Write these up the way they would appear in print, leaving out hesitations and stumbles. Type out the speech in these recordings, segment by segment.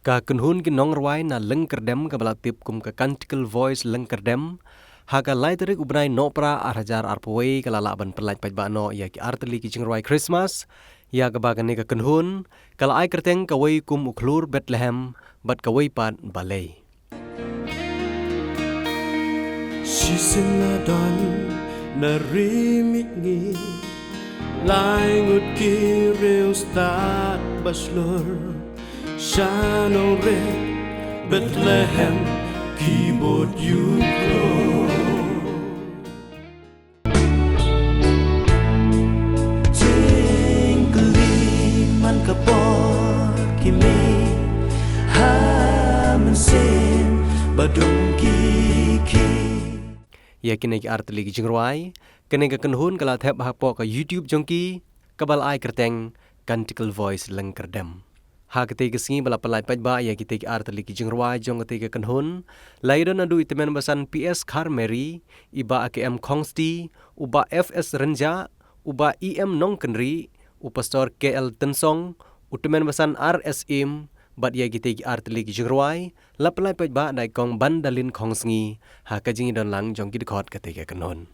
Ka kunhun ki nong rwai na leng kerdem ka balatip kum ka canticle voice leng kerdem. Haka laiterik ubnai nopra arhajar arpawai kala laban perlait pajbano ya ki arteli ki jingrwai Krismas. Ya ka bagan ka kunhun kala ai kerteng ka wai kum uklur Bethlehem bat ka wai pat balei. Sisinadon narimit ngi Laingut ki reustat baslor Shanong red Bethlehem keyboard you grow Tingli man kapor kimi Hamen sin badung kiki Ya kini ki arteli ki jingrwai kini ka kunhun kala thep hapo ka YouTube jongki kabal ai kerteng canticle voice leng kerdem. Ha kete ke singi bala pelai pajba ya kite ki arteli ki jingrwai jong kete ke kunhun laidon adu itemen basan PS Karmeri iba AKM Khongsti uba FS Renja uba EM Nongkenri upastor KL Tensong utemen basan RSM bat ya kite ki arteli ki jingrwai la pelai pajba dai kong bandalin khongsngi ha ka jingi don lang jong ki dkhot kete ke kunhun.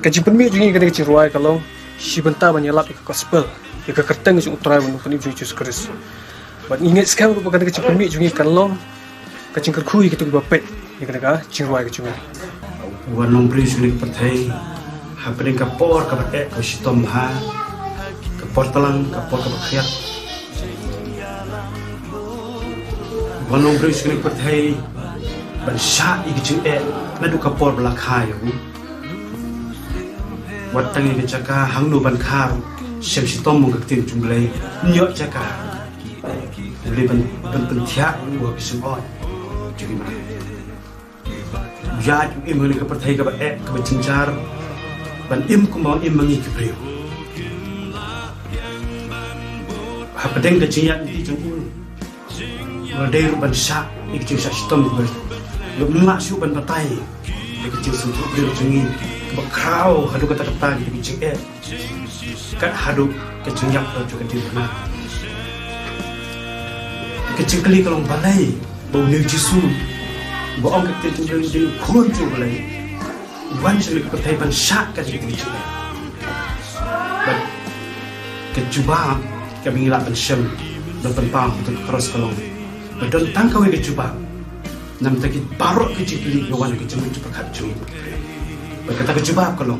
Kaji penmi jungi kene cirwai kalau si benta menyelap ke gospel ke kerteng jung utrai bunu peni jung Yesus Kristus. Bat ingat sekali rupa kene kaji penmi jungi kalau kaji kerkhui gitu bapet ya kene ka cirwai ke jungi. Wan Longbriew sini Pyrthei ha peni kapor ka batek ka Shitom ha kapor talang kapor ka bakhiat Wan Longbriew sini Pyrthei ban sha iki jing nadu kapor belakai aku Wat tangi ke caka hang nu ban khar sem Shitom mong kaktin jumlai nyo caka le ban thia wa bisum oi juri ma ya ju im ke Pyrthei ka ba ka ba chinjar ban im ku ma im mangi ke priu ha padeng ke chiya ti jung wa de ban sha ik chi sha Shitom ba lu ma su ban patai ke chi su priu jungi Bakau hadu kata-kata di bicing kat hadu kecing yak tu juga di mana kecing kali kalau balai bau ni jisu bau orang kecing kali di kurun tu balai wan sekali Pyrthei ban syak kat di bicing bat kecuba kami ngilak ban syam dan penpang untuk cross kalau badon tangkau kecuba nam takit barok kecing kali wan kecing cepat kacung Berkata kecuba kalau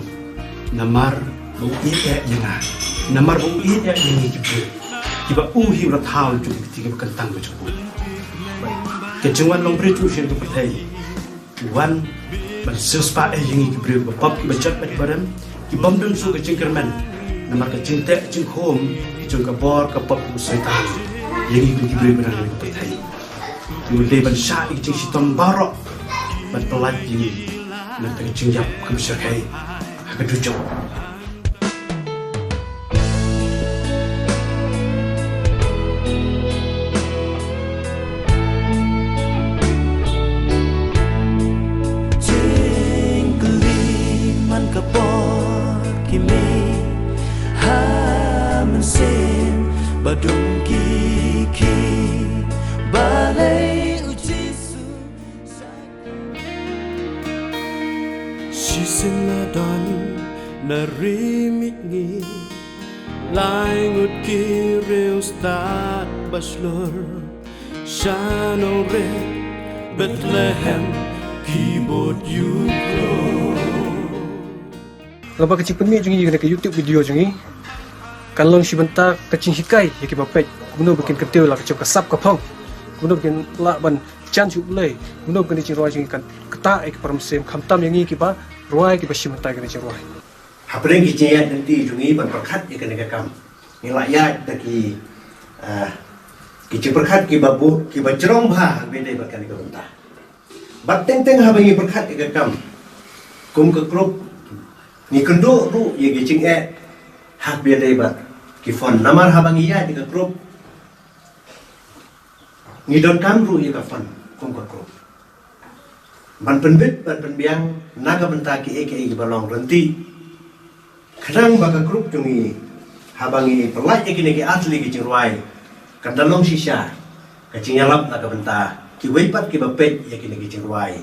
namar bau iek nyanga namar bau iek nyangi kibu kiba uhi urat hal juga ketika berkentang kecubu kecungan Longbriew tu sini Pyrthei wan bersuspa nyangi kibu bapap kiba cat badan kibam dun su kecing kerman namar kecing tek kecing home kecing kabor kapap usaitan nyangi kibu benar Pyrthei Yulai ban sya kecing Shitom barok ban pelat nyangi nak kecing jap kemusyakai agak dujung Tingli man kapor kimi hamen sin badung kiki balai Sisinadon narimit ngi Laingut ki reustat baslor Shanong red Bethlehem keyboard you grow Lepas kecing penmi jungi kene ke YouTube video jungi kalau si benta kecing hikai ya ki bapet bunu bikin ketil lah kecing kasap kapong bunu bikin la ban chan chu lei bunu kene cirwai jungi kan keta ek permsem khamtam yangi ki ba Ruai kita simentai kena ceruai. Hapening kician nanti jungi berkat ikan negakam. Nilayat taki kici berkat kibabu kibacerong bah beda berkat ikabentah. Bateng teng habangi berkat ikakam. Kum ke grup ni kendo ru ye kicing hak beda bat kifon namar habangi ya di grup. Ni don kam ru ye kafon kum ke grup. Ban penbit ban penbiang naga bentaki eke balong renti kadang baka grup jungi habangi pelaj eke nege asli ke cirwai kadalong sisa kecing nyalap nak kebentar ki weipat ki bapet ya kini kecing ruai